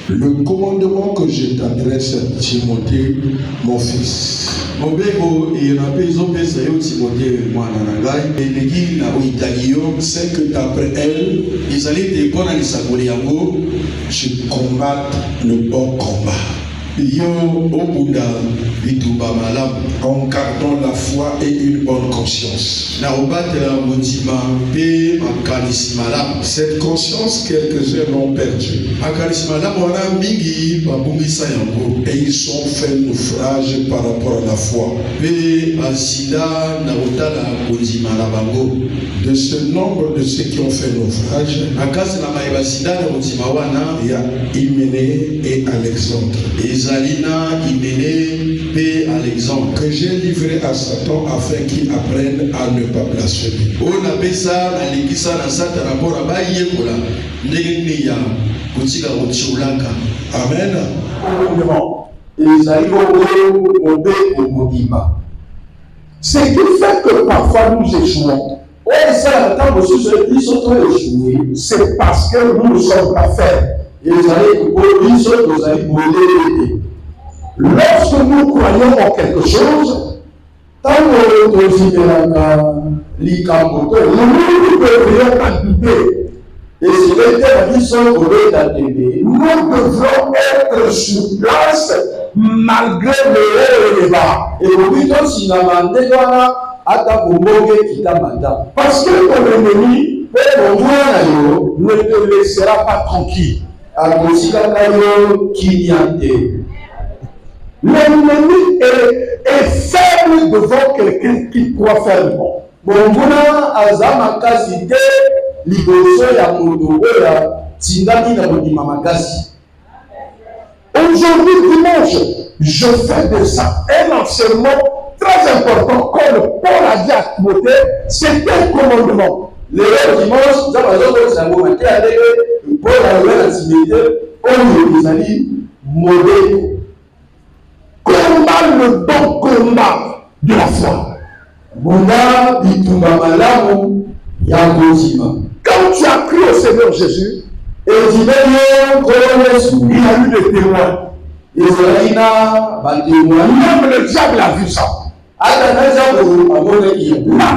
Le commandement que je t'adresse, Timothée, mon fils, c'est que d'après elle, je combatte le bon combat. En gardant la foi et une bonne conscience. Cette conscience, quelques-uns l'ont perdue. Et ils sont fait naufrage par rapport à la foi. De ce nombre de ceux qui ont fait naufrage, il y a Hyménée et Alexandre. Que j'ai livré à Satan afin qu'il apprenne à ne pas blasphémer. Amen. Ce qui fait que parfois nous échouons, c'est parce que nous ne sommes pas fermes. Lorsque nous croyons en quelque chose, nous ne devrions pas douter. Et si nous devrons être sur place malgré le haut et le bas. Parce que ton ennemi ne te laissera pas tranquille. L'ennemi est ferme devant quelqu'un qui croit fermement. Aujourd'hui, dimanche, je fais de ça un enseignement très important. Comme Paul a dit à Timothée, c'est un commandement. Le dimanche, Paul a dit à Timothée, combat le bon combat de la foi. Quand tu as cru au Seigneur Jésus, il a eu des témoins. Même le diable a vu ça. La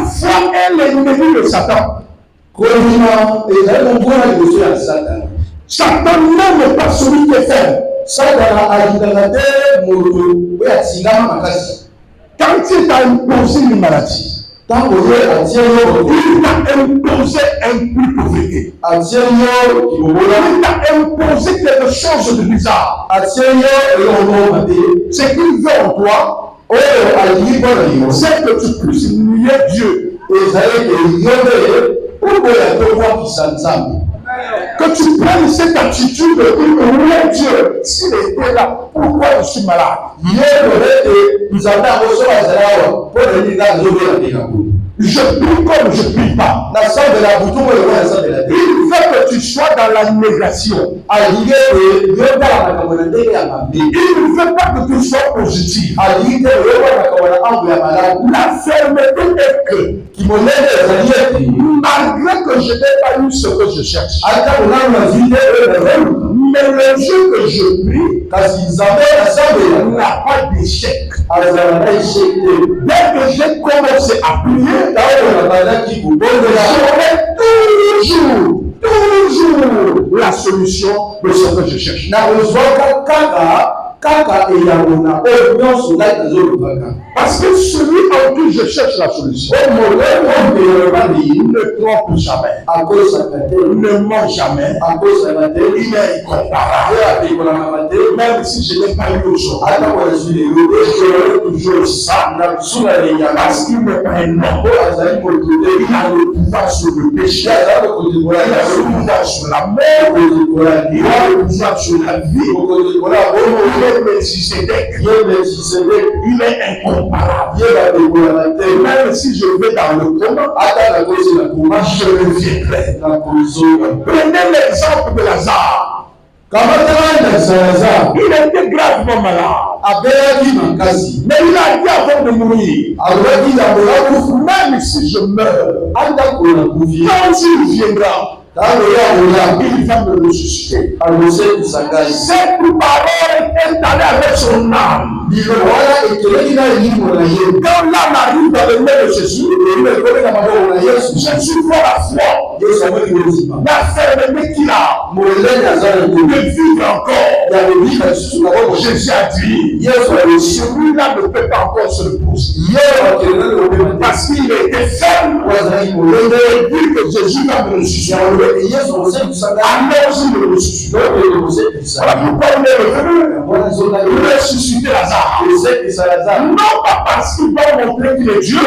foi est l'ennemi de Satan. Satan n'aime pas celui qui est ferme. Quand il t'a imposé une maladie, il t'a imposé un plus pauvreté. Il t'a imposé quelque chose de bizarre. Ce qu'il veut en toi, c'est que tu puisses nier Dieu. Que tu prennes cette attitude de dire, oui Dieu, s'il était là, pourquoi je suis malade? Je prie comme je ne prie pas. Il veut que tu sois dans la négation. Il ne veut pas que tu sois positif. La fermeté est que, malgré que je n'ai pas eu ce que je cherche, mais le Dieu que je prie, n'a pas d'échec. Dès que j'ai commencé à prier, toujours la solution de ce que je cherche. Parce que celui en qui je cherche la solution ne trompe jamais, ne ment jamais, il est incomparable. Même si je n'ai pas eu aujourd'hui, je toujours ça, parce qu'il n'est pas un homme. Il a le pouvoir sur le péché, il a le pouvoir sur la mort, il a le pouvoir sur la vie. Il est incomparable. Même si je vais dans le coma, je reviendrai. Prenez l'exemple de Lazare. Il était gravement malade. Mais il a dit avant de mourir, même si je meurs, quand il viendra, il va me ressusciter. Cette parole est allée avec son âme. Quand l'âme arrive dans le nez de Jésus, je suis pour la foi. La fermeté qu'il a de vivre encore. Jésus a dit, celui-là ne peut pas encore se reposer. Parce qu'il était ferme. Il dit que Jésus va me ressusciter. Alors il me ressuscite. Voilà pourquoi il est revenu ressusciter Lazare. Non pas parce qu'il va montrer qu'il est Dieu,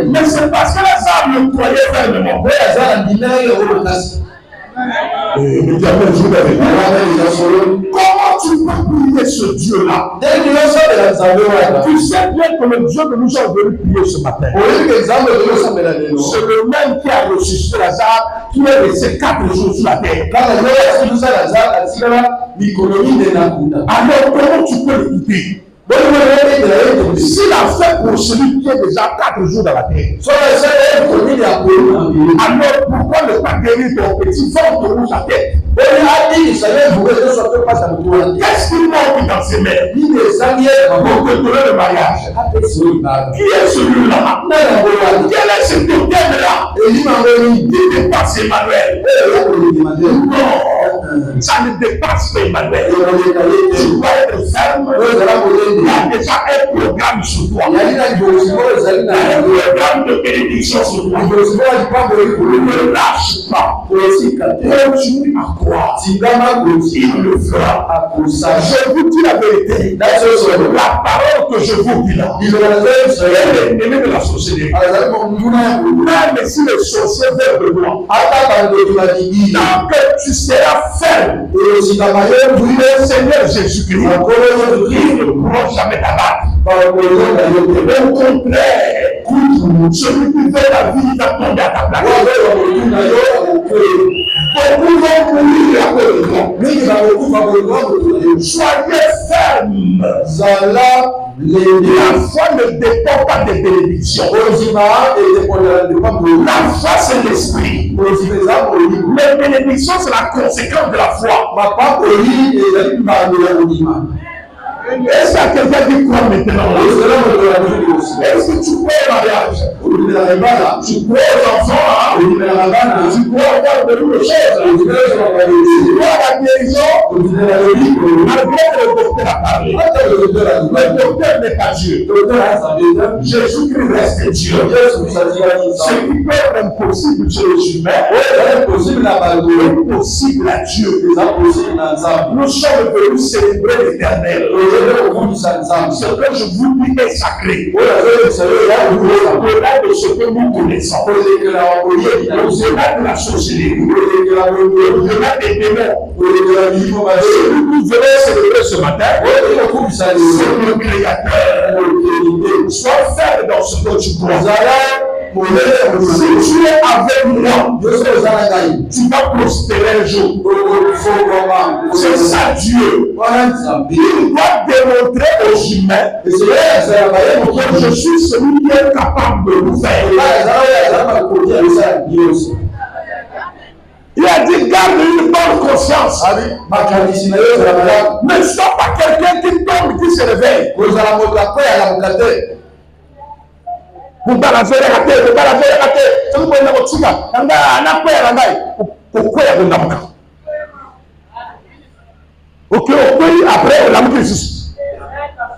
mais c'est parce que Lazare le croyait fermement. Comment tu peux prier ce Dieu-là? Tu sais bien que le Dieu que nous sommes venus prier ce matin, c'est le même qui a ressuscité Lazare, qui est resté 4 jours sur la terre. Alors comment tu peux l'écouter? S'il a fait pour celui qui est déjà 4 jours dans la terre, alors pourquoi ne pas guérir ton petit fort de rouge à tête? Qu'est-ce qu'il manque dans ses mains pour te donner le mariage? Qui est celui-là? Quel est ce totem-là? Il dépasse Emmanuel. Non, ça ne dépasse pas Emmanuel. Tu dois être ferme. Il y a déjà un programme sur toi. Un programme de bénédiction sur toi. Ne lâche pas. Continue à croire. Il le fera. Je vous dis la vérité. La parole que je vous dis là, est l'ennemi de la société. Même si les sorciers veulent de moi, tant que tu seras ferme, le Seigneur Jésus-Christ, il ne prend jamais ta bague. Au contraire, celui qui fait la vie va tomber à ta place. Beaucoup vont mourir à cause de toi. Soyez fermes. La foi ne dépend pas des bénédictions. La foi, c'est l'esprit. Les bénédictions, c'est la conséquence de la foi. Est-ce qu'il y a quelqu'un qui croit maintenant? Est-ce que tu crois au mariage? Tu crois aux enfants? Tu crois avoir de nouvelles choses? Tu crois à la guérison? Malgré que le docteur a parlé, le docteur n'est pas Dieu. Jésus-Christ reste Dieu. Ce qui peut être impossible chez les humains est impossible à Dieu. Nous sommes venus célébrer l'Éternel. Ce que je vous dis est sacré. Au-delà de ce que nous connaissons, au-delà de la société, au-delà des démons, ce que nous venons célébrer ce matin, c'est le Créateur. Sois ferme dans ce que tu crois. Si tu es avec moi, tu vas prospérer un jour. C'est ça Dieu. Il doit démontrer aux humains que je suis celui qui est capable de nous faire. Il a dit garde une bonne conscience. Ne sois pas quelqu'un qui tombe, qui se réveille. Vous balancez la tête, vous balancez la tête. C'est vous pouvez vous dire, on a quoi à la main? Pourquoi il y a un homme? Ok, après, on a mis Jésus.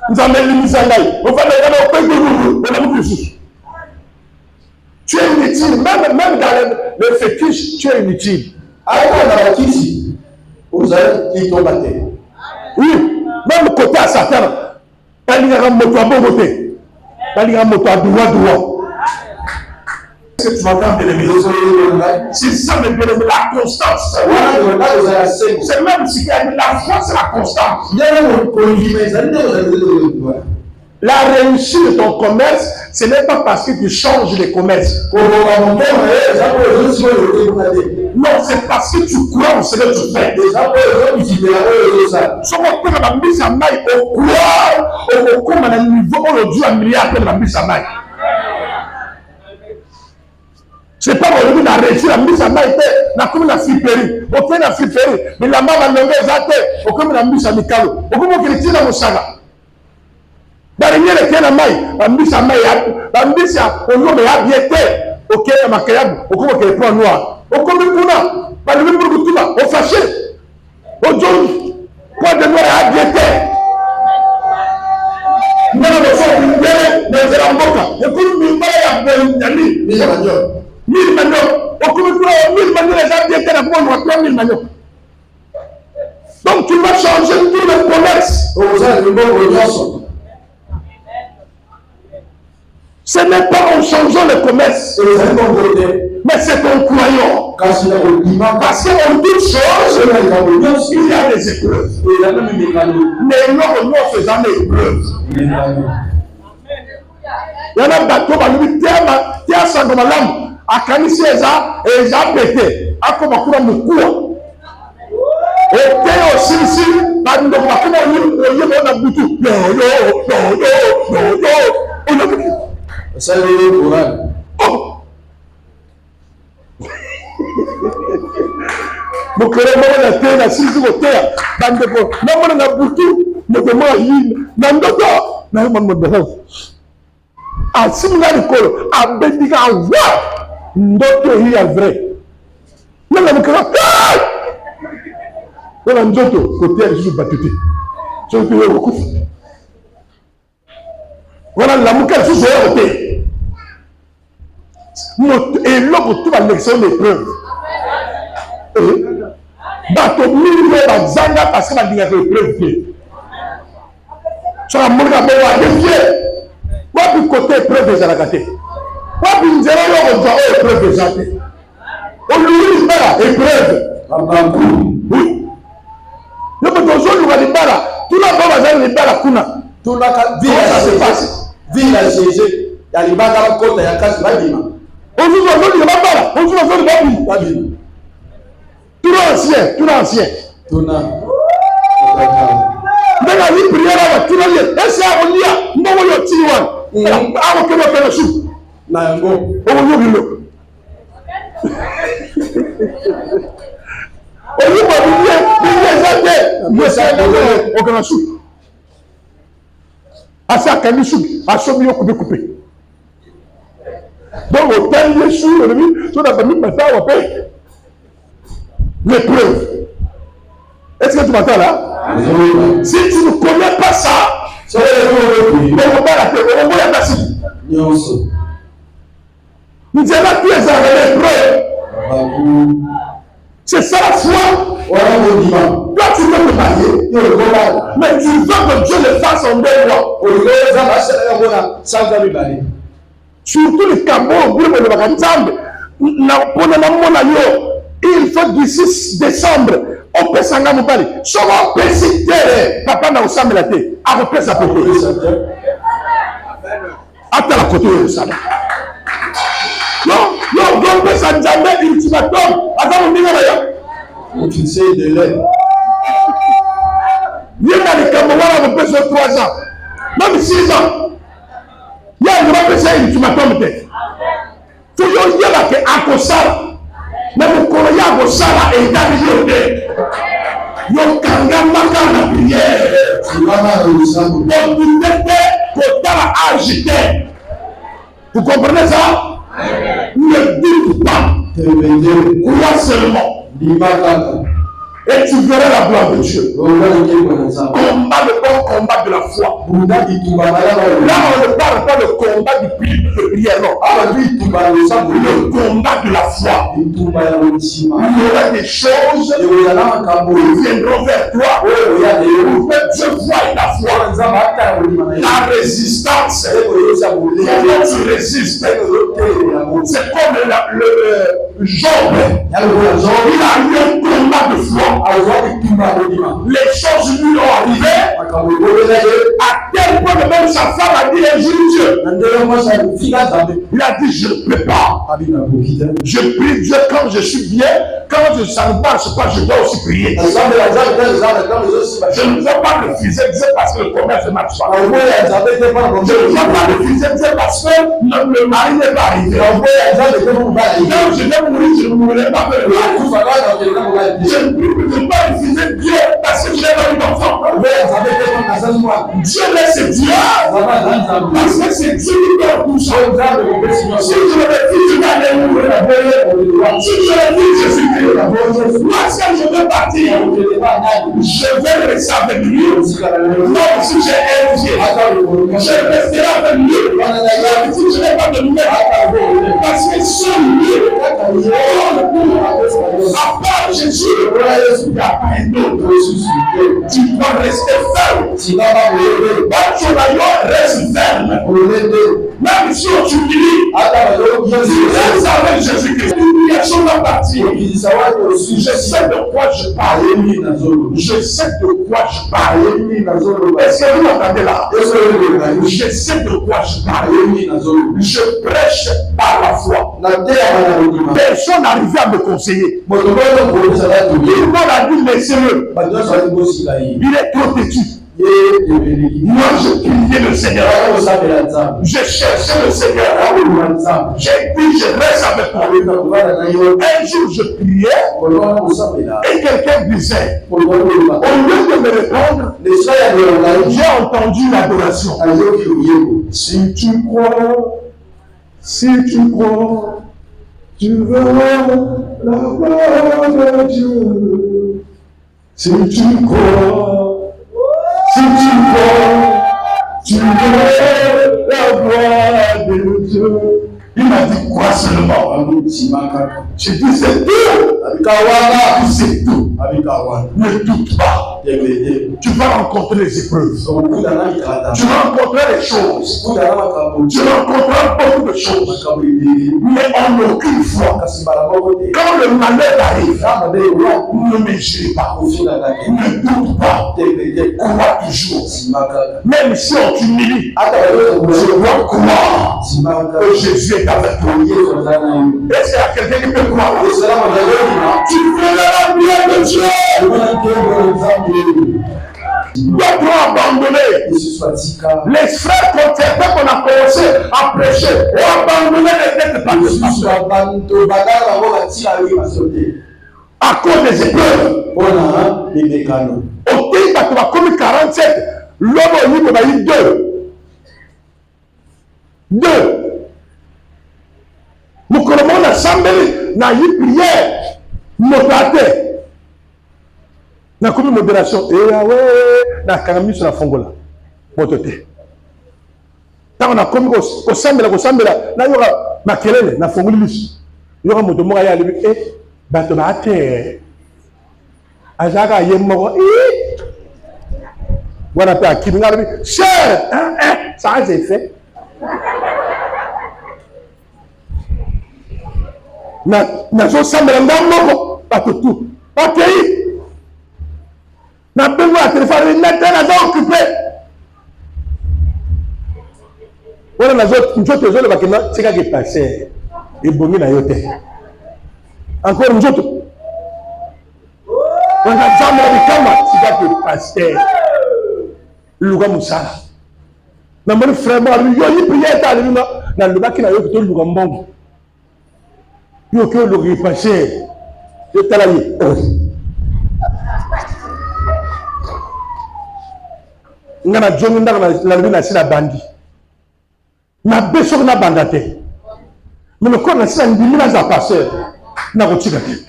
Nous avons mis les sandailles. On va le pays de vous, on a mis Jésus. Tu es inutile, même dans le fétiche, tu es inutile. Alors, dans la kisi, vous allez tomber à terre. Oui, même côté à Satan, il y a un moto à bon côté. Est-ce que tu m'entends, bien-aimé? C'est ça, mes bien-aimés, la constance. C'est même si la foi, c'est la constance. La réussite de ton commerce, ce n'est pas parce que tu changes les commerces. Non, c'est parce que tu crois en ce que tu fais. Ce qu'on peut la mise en main, au croire, au comme à un niveau où le Dieu a milliard de la mise en main. C'est pas aujourd'hui la réussite, la mise à main était, la commune a friperie, aucun a friperie, mais la main va lever les athées, aucun n'a mis à Mikalo, aucun qui tient dans mon saga. Dans les liens de la main, la mise à main, la mise à au nom de la biété, aucun n'a maquillable, aucun qui prend noir, aucun ne pourra, pas le même pour tout là, au fâché, au jaune, point de noir à biété. Nous avons fait une belle, mais c'est la boca, et pour nous, il y a mille maniocs. Au commun, 1000 maniocs, les gens viennent à voir 3000 maniocs. Donc tu vas changer tout le commerce. Ce n'est pas en changeant le commerce, mais c'est en croyant. Parce qu'en toute chose, il y a des épreuves. Mais non, nous faisons des épreuves. Il y a un bateau qui a 100 malamu. Akanisi eza pété akoma kuna mukua ete osisi bando bakoma oyeba na butu ça le Coran bokere mama na te na sisi kotea bando ko na na butu motema yi na ndoto na mama mama asimna likolo abendika wa ndoto hii ya vrai nanga mukara wala ndoto kotea lisusu batuti so tu yo kufa wala la mukara lisusu yo kote et l'homme tout va l'élection des preuves bato mingi bazanga parce que badinga ko preuve te so la mukara bo wa defie wapi côté preuve ezalaka te wapi nzela yo kozwa oyo épreuve eza te oluki libala épreuve oui yoko tozoluka libala tuna po bazali libala kuna tunaka vile ya gege ya libaka bakota ya kasi babima ozuzu ozolika babala ozuzu ozoli babima tuna ancien ndenge ali priere awa tuna ye esi akolia mbongo yo tini wana akokende opena su na yango oyokilo oyuba biye eza te mwesana okana su asa akani su asomi yo kupe donc otali ye su olobi so na bami bata awa pe l'épreuve. Est-ce que tu m'entends là? Si tu ne connais pas ça, c'est le nous allons tous les l'épreuve. C'est ça la foi. Toi, tu veux te marier, mais tu veux que Dieu le fasse en 2 mois. Surtout les Cameroun, il faut du 6 décembre. On peut s'en aller. Souvent, on peut citer papa n'a pas la tête. Après, ça peut être. Attends la côté de ça. Non, on peut s'en jamais ultimatum. Attends, on dit là. On fixe de l'aide. Il y a des Camerounais qui ont besoin de 3 ans. Même 6 ans. Il y a une représentation ultimatum. Toujours dire là que à ça. Mais vous connaissez à ça et d'arriver. Yo kanga makana prière. Donc vous êtes agité. Vous comprenez ça? Ne doute pas. Crois seulement. Et tu verras la gloire de Dieu. Combat le bon combat de la foi. Là, on ne parle pas de combat de prière, non. Le combat de la foi. Il y aura des choses qui viendront vers toi. Dieu voit la foi. La résistance. Comment tu résistes? C'est comme le Job. Il a eu un combat de foi. Les choses lui ont arrivé à tel point que même sa femme a dit Dieu. Il a dit je ne peux pas. Je prie Dieu quand je suis bien, quand ça ne marche pas, je dois aussi prier. Je ne veux pas refuser Dieu parce que le commerce ne marche pas. Je ne veux pas refuser Dieu parce que le mari n'est pas arrivé. je vais mourir, je ne mourrai pas. Je ne peux pas refuser Dieu parce que j'ai pas eu d'enfant. Dieu laisse Dieu parce que c'est Dieu qui donne tout ça. Si je le refuse, je vais aller mourir. Si je le refuse, je suis Dieu. Lorsque je vais partir, je vais rester avec lui. Même si j'ai un Dieu, je resterai avec lui. Même si je n'ai pas de nouvelles. Parce que seul lui, à part Jésus, il n'y a pas un autre. Tu dois rester ferme. Reste ferme. Même si on t'humilie, tu restes avec Jésus-Christ. L'humiliation va partir. Je sais de quoi je parle. Je sais de quoi je parle. Est-ce que vous m'entendez là? Je sais de quoi je parle. Je prêche par la foi. Personne n'arrivait à me conseiller. Il m'a dit laissez-le. Il est trop têtu. Moi je priais le Seigneur. Je cherchais le Seigneur. J'ai dit je reste avec toi. Un jour je priais et quelqu'un disait, au lieu de me répondre, j'ai entendu l'adoration. Si tu crois, tu verras la gloire de Dieu. Si tu crois, tu verras la gloire de Dieu. Il m'a dit quoi seulement? J'ai dit c'est tout. C'est tout. Ne doute pas. Tu vas rencontrer les épreuves. Tu vas rencontrer les choses. Tu rencontreras beaucoup de choses. Mais en aucune fois, quand le malheur arrive, ne m'injure pas. Ne doute pas. Crois toujours. Même si on t'humilie, je dois croire que Jésus est avec toi. Est-ce qu'il y a quelqu'un qui peut croire? Tu verras la gloire de Dieu. Dois-toi abandonner. Les frères concertés qu'on a commencé à prêcher ont abandonné les têtes à cause des épreuves. Au Pays, tu as commis 47. L'homme au niveau, il y a eu 2. Nous commençons à s'embellir dans une prière. Motate. Na komi modération. Na kanami sur la fongola. Motote. Tant on a commis au sambela. Na yora makelele na fongolis. Yora motomo ya lebi bato ba te. Azaka yemmo voilà ta qui n'a lebi. Cher, ça a été fait. Na so sambela ndamoko bato tout. OK. Na besoin de téléphone, na occupé. Voilà les autres, nous autres, les bâtiments, c'est quoi qui est passé? Et bon, na yote. Encore nous autres. On a jamais vu comment c'est quoi qui est passé. Luga Moussala. Na mon frère, moi, il priait à lui, na le bac na yote, tout Luga Mbongo. Yo que le est passé. Je t'ai dit. Ngana jongi ndaka la lubina sila bandi na beso na bandate mais le corps na sila ndimi na za passer na kotika te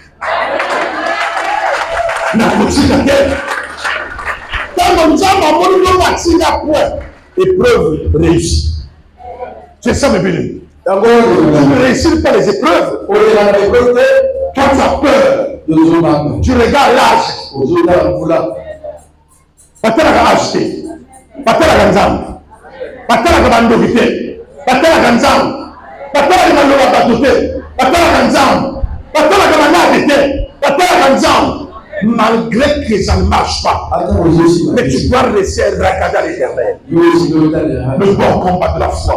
tango nzamba moni lo matinga point épreuve réussie c'est ça mes bénis tango ne réussis pas les épreuves quand tu as peur tu regardes l'âge patela acheté patela nzambe patela bandoki te patela nzambe patela maloba bato te patela nzambe patela manade te patela nzambe malgré que ça ne marche pas mais tu dois rester racada l'éternel le bon combat de la foi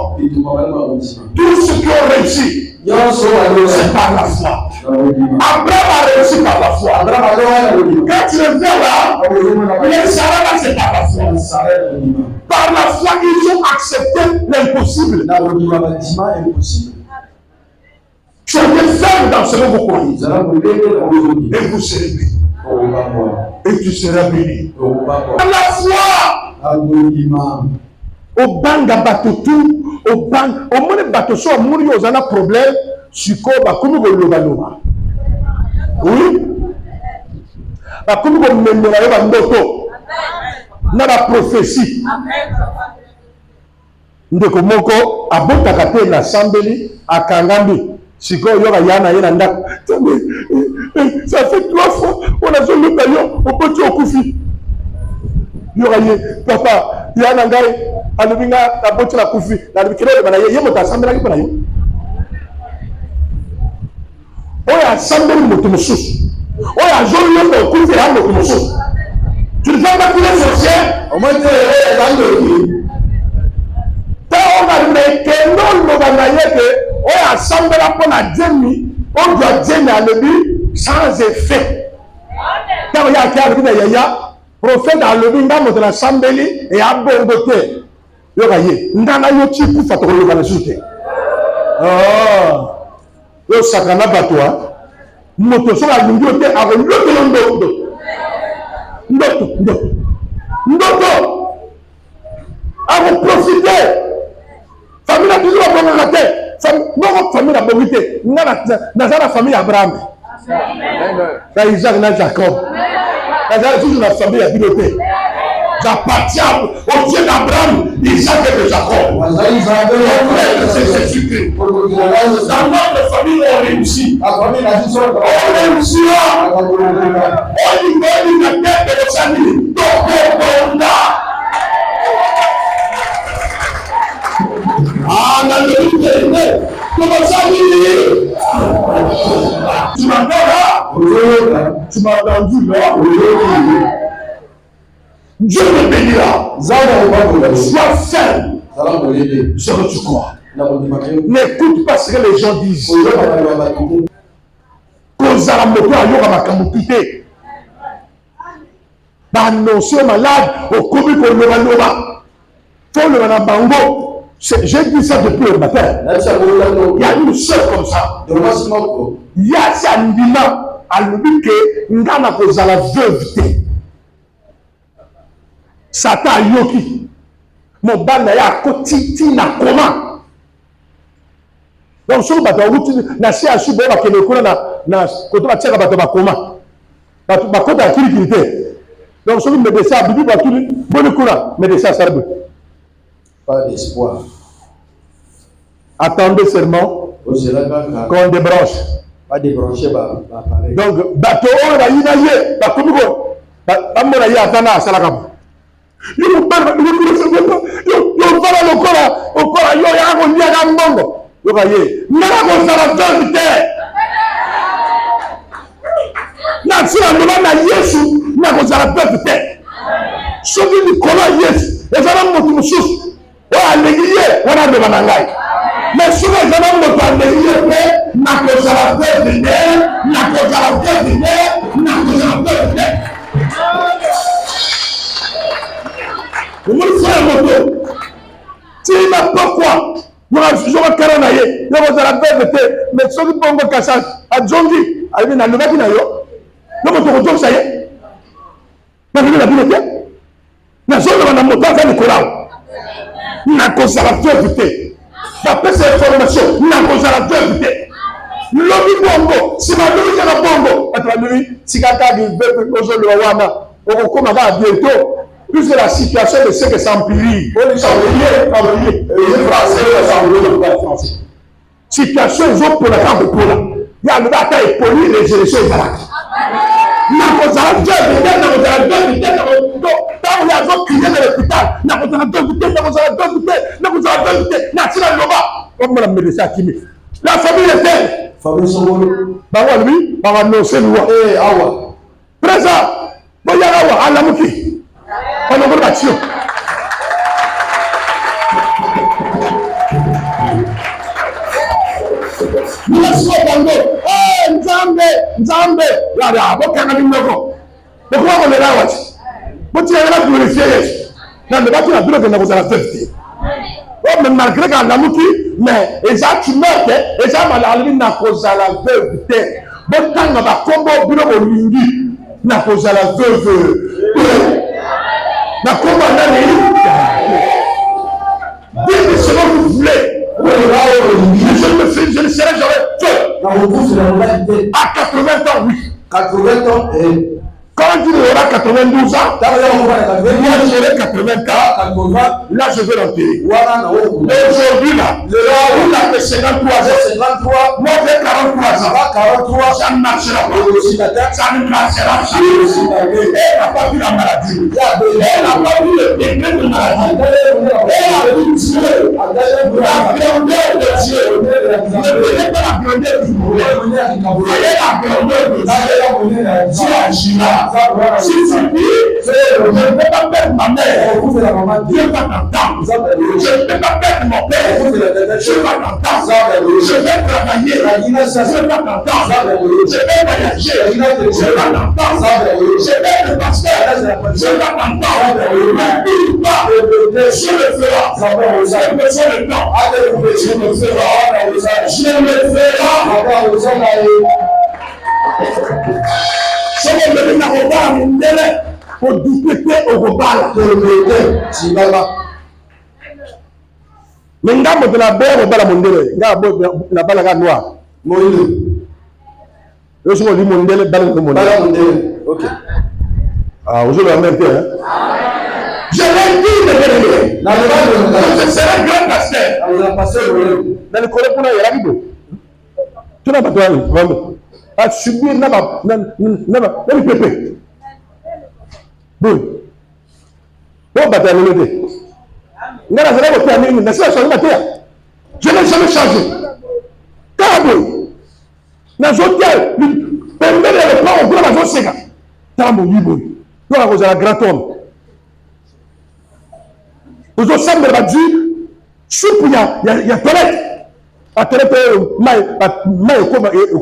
tout ce qui ont réussi c'est par la foi. Abraham a réussi par la foi. Quand tu le fais là, les Sarah c'est par la foi. Par la foi, ils ont accepté l'impossible. Soyez ferme dans ce que vous croyez. Et vous serez béni. Et tu seras béni. À la fois, au banga batotu, au bang, au monde batoso, au monde aux ana problème, suko bakumu go loba. Oui. Bakumu go memela yoba ndoto. Na ba prophétie. Ndeko moko abotaka te na sambeli akangambi. Siko yoga yana yena ndako. Ça fait 3 fois on a fait le baillon au petit au koufi. Yoga ye papa yana ngai alubinga na boti na koufi na bikelo bana ye mota sambela ki bana yo. Oya sambeli moto mususu. Oya joli yo koufi ya moto mususu. Tu ne fais pas couler sorcier au moins tu es dans le on a dit que non, nous avons dit que on a semblé pour la demi, on doit dire à l'objet sans effet. Quand il y a quelqu'un qui a prophète à l'objet, on a dit semblé et à bon côté. Vous voyez, on a eu un petit coup de le valoriser. Oh, le sacrana bateau, moto sur la ligne de avec le Ndoto, à vous profiter. Famille a toujours la bonne tête. Non, famille a bonne tête. Dans la famille Abraham. Dans Isaac, dans Jacob. Dans toujours la famille a piloté. J'appartiens au Dieu d'Abraham, d'Isaac et de Jacob. C'est Jésus-Christ. Dans notre famille, on réussit. On réussit. On dit la tête de nos familles. Ah, la vérité, comment ça dit? Tu m'entends là? Tu m'as entendu là? Dieu me bénira. Sois ferme. Ce que tu crois. N'écoute pas ce que les gens disent. Cause à la moto à yoga makamukite. Annoncer malade au commis pour le manoba. Faut le manabango. J'ai dit ça depuis le matin. Il y a une sœur comme ça. Il y a ça ndima à lui que ngana cause à la veuveté. Satan yoki. Mon banda ya kotiti na koma. Donc sur bato wuti na si asu bo ba kene kuna na koto ba tshaka bato ba koma. Bato ba kota kirikirite. Donc sur me desa bibi ba tuli boni kuna me desa sarbe. Pas d'espoir. Attendez seulement qu'on débranche. Pas débrancher, pareil. Donc, bateau, on a imaginé, bah, comme quoi, bah, on a eu à faire ça, la gamme. Yo, voilà le corps, yo, ya, on y a un bongo. Yo, voyez, n'a pas ça la vérité. N'a si la demande à Yesu, n'a pas ça la vérité. Ce qui dit comment Yesu, les gens ont dit, on a l'église, on a demandé à l'Aïe. Mais si les gens ont demandé, n'a pas ça la vérité, n'a pas ça la vérité, n'a pas ça la vérité. Vous me faites un moto. Si il n'a pas quoi, je vais caranayer, je vais la vérité, mais ce qui peut me casser, à Djongi, à une allume qui n'a yo, non, mais tu ça y est. Mais vous l'avez dit, la zone de la moto va le courant. N'a pas ça la vérité. D'après ces informations, n'a pas ça la vérité. L'homme bongo, si ma nuit est la bongo, à la nuit, si quelqu'un dit, veut le wana, on commence à bientôt. Puisque la situation de ce que s'emplit, situation ils ont pour la camp pour là. Il y a le bataille poli les élections de la. N'a pas ça la famille était. Présent. À la mouki. On a une action. Nzambe. Là, pourquoi on est là? Pourquoi on est là pour vérifier? Non, mais pas tout la bureau de la vérité. Même malgré qu'à la mouki, mais eza tu meurs te eza malali na kozala veuve te botanga bakombo bino bolingi na kozala veuve na kombo nani dites ce que vous voulez je ne serai jamais feu à 80 ans oui 80 ans et quand il aura 92 ans, moi j'aurai 80 ans, là je vais l'enterrer. Aujourd'hui là, il a fait 53 ans, moi j'ai 43 ans, ça ne marchera pas, ça ne marchera pas. Elle n'a pas vu la maladie, elle n'a pas vu le degré de maladie, elle a vu Dieu, la grandeur de Dieu, ne prenez pas la grandeur du problème, voyez la grandeur de Dieu, Dieu agira. Si tu dis, je ne peux pas perdre ma mère, Dieu va t'entendre. Je ne peux pas perdre mon père, Dieu va t'entendre. Je vais travailler, Dieu va t'entendre. Je vais voyager, Dieu va t'entendre. Je vais être pasteur, Dieu va t'entendre. Ne dis pas, Dieu le fera. J'ai besoin de temps. Dieu le fera. Je le ferai. Somo le na robala mondele pour dupeter au robala mais ngambo de la belle robala mondele ngambo na bala ga noir moïle yo somo li mondele bala mondele OK ah aujourd'hui en même temps je l'ai dit je serai grand pasteur dans le collège pour la rabido tu n'as pas toi vraiment à subir n'aba pépé bon bon bataille le dé ngana zala ko tani ni nasa changer matin je n'ai jamais changé tabo na zotel pembe le plan on va zoseka tambo yibo yo ko za grand homme ozo semble ba di soupe ya toilette a toilette mai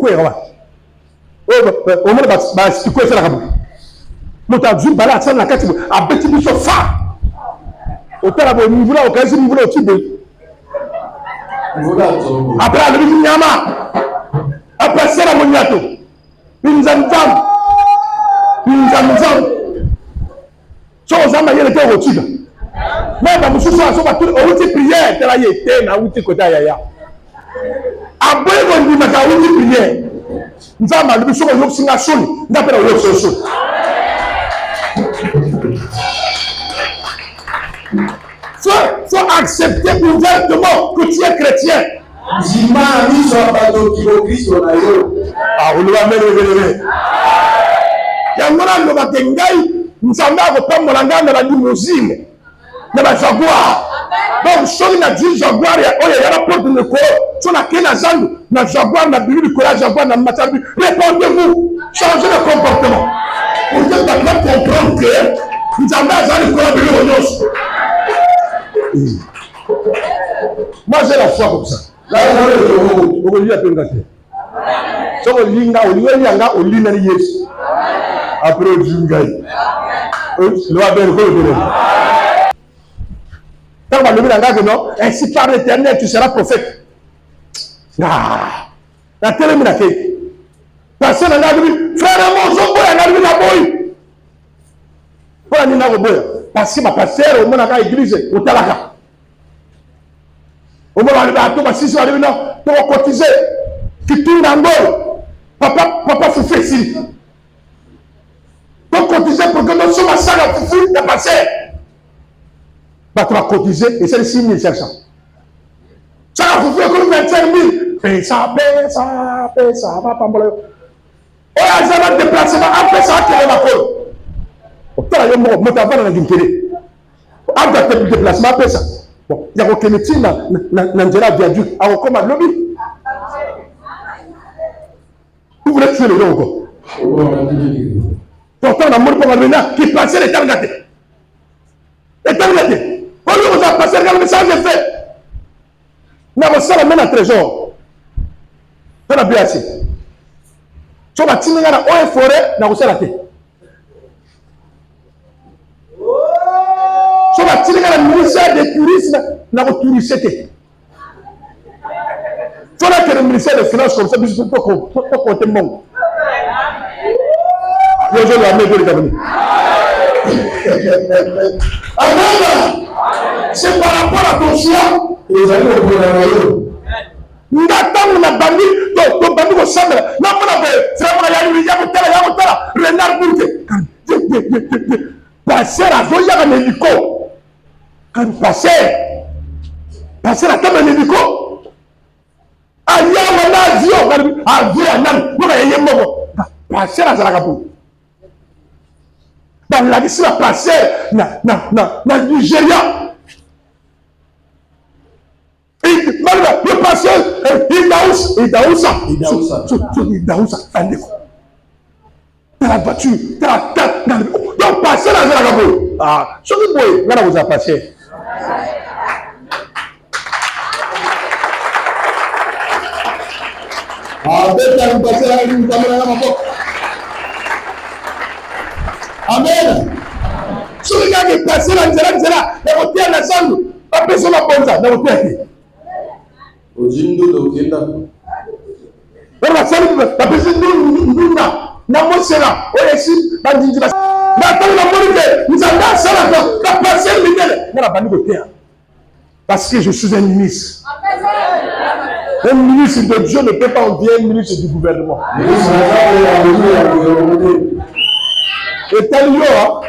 ko yawa au moins c'est quoi ça la rabu moto azul bala atsana kati abeti biso fa otala bo niveau là okazi niveau là otibe après ale bi nyama après sera monyato pinzanzam so zamba yele te otiga mais ba mususu aso ba tout oti prière tela yete na uti kota yaya aboye ko ndima ka uti prière nzamba le biso ko singa soni ndapela yo so faut accepter ouvertement que tu es chrétien. Ah, on va mettre yangona no batengai nzamba ko pambola ngana la limousine na ba jaguar. Donc soki na dit jaguar ya oya ya rapport de ko so na kena zandu na jaguar na bibi ko la jaguar na matabi répondez-vous changez de comportement pour que tu puisses comprendre que nzamba azali ko la bibi onos. Moi j'ai la foi comme ça. Là on lui a peu ngate. So on linga on lui yanga on lina ni Yesu. Après on jungai. Le va bien ko. Quand on va lever la garde, non, ainsi par l'Éternel, tu seras prophète. Ah, la télé m'a fait. Parce que la garde, frère, mon zombie, la garde, la boy. Pour la nina boy. Parce que ma pasteur, au moins, la église, au talaka. Au moins, la tombe, si tu arrives là, tu vas cotiser. Tu tournes en gauche. Papa, faut faire ici. Tu vas cotiser pour que nous sommes à ça, la foufou, la pasteur. Tu vas cotiser et c'est 6 500. Ça va vous faire comme 25 000. Et ça, va pas me le. Oh, ça va déplacer, après ça, tu vas me le. Tu vas me dans la guimpe. Après le déplacement, après ça. Bon, il y a aucun métier dans le viaduc. Alors, comment le lobby? Vous voulez tuer le long encore. Pourtant, on a mon pour qui passait les temps gâtés. Les temps gâtés. On nous a passé le message de fait. Nous avons ça même à trésor. On a bien assez. Si on a tiré dans la forêt, nous avons ça la tête. Si on a tiré dans le ministère des touristes, nous avons touristé. que le ministère des Finances comme ça, mais je ne peux pas compter mon. Je vais l'amener de l'économie. Amen. C'est par rapport à ton choix. Ils allaient au royaume. N'attends la bandit, ton bandit au sang. Non, c'est vraiment Renard Bourke. Passer à Zoya en hélico. Passer à table en hélico. Passer à Zaragapou. Dans la liste, la passer dans Nigeria. Le passeur, il daoussa. Dans la voiture, donc passer dans la gabo. Ah, ce que vous là vous a passé. Amen. Ce gars qui est passé dans Zéla, la voiture à la salle, pas besoin de la bonne salle, la voiture. La salle, la personne n'a pas cela. On est ici, dans une dimension. Nous avons la personne parce que je suis un ministre. Un ministre de Dieu ne peut pas envier un ministre du gouvernement. Et tel yo,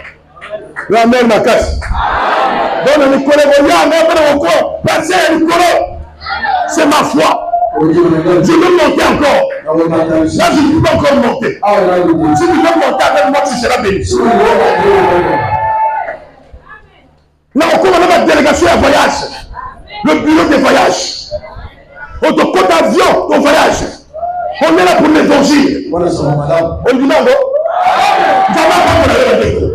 la mère m'a cassé. Donc, le Nicolas, c'est ma foi. Je veux monter encore. Là, je ne peux pas encore monter. Si tu veux monter avec moi, tu seras béni. Là, on commence la délégation à voyage. Le bureau de voyage. On te compte avion au voyage. On est là pour l'évangile. On dit non, non. Ça va pas pour la vérité.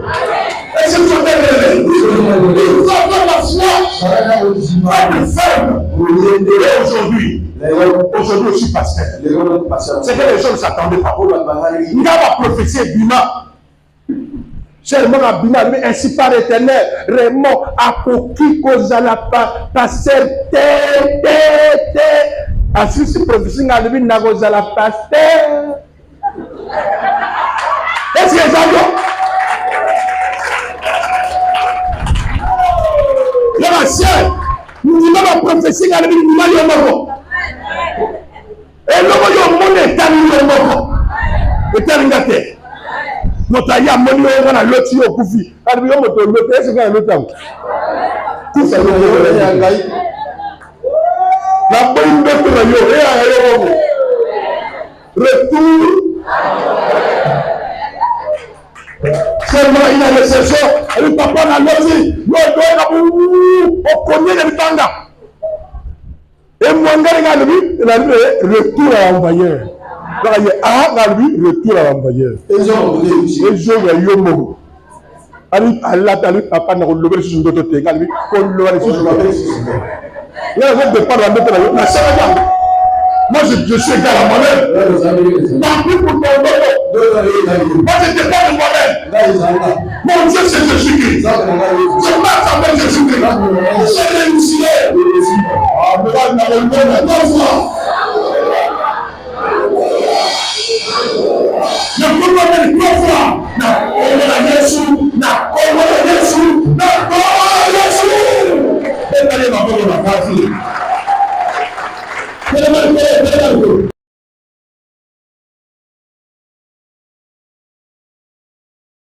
Et c'est tout à nous avons la foi. Aujourd'hui, je suis pasteur. C'est que les gens ne s'attendaient pas. Il a prophétie Bima. Seulement la Bima, mais ainsi par l'éternel, Raymond, Apoki, Kozala, pasteur, ainsi si prophétie n'a levé Nagozala, pasteur. Est-ce que les gens la sœur, nous disons la prophétie n'a levé Nagozala. Et le monde est à l'éternité. Notre aïe a moni à l'autre au Koufi. Alors, il y a l'autre, est-ce qu'il y a l'autre? Koufi, la bonne bête de l'eau, retour. Seulement, il a laissé ça. Et le papa n'a pas dit. On connaît les tangas. Et moi, il a dit retour à l'envoyeur. Retour à l'envoyeur. Et je vais y aller. Allah t'a dit, papa n'a pas levé sur une autre terre. On l'a levé sur une autre terre. Là, je ne pas la mettre là. Moi, je suis égal à moi-même. Tant pis pour ton nom. Moi, je n'étais pas de moi-même. Mon Dieu, c'est Jésus-Christ. Je marche avec Jésus-Christ. C'est réussi.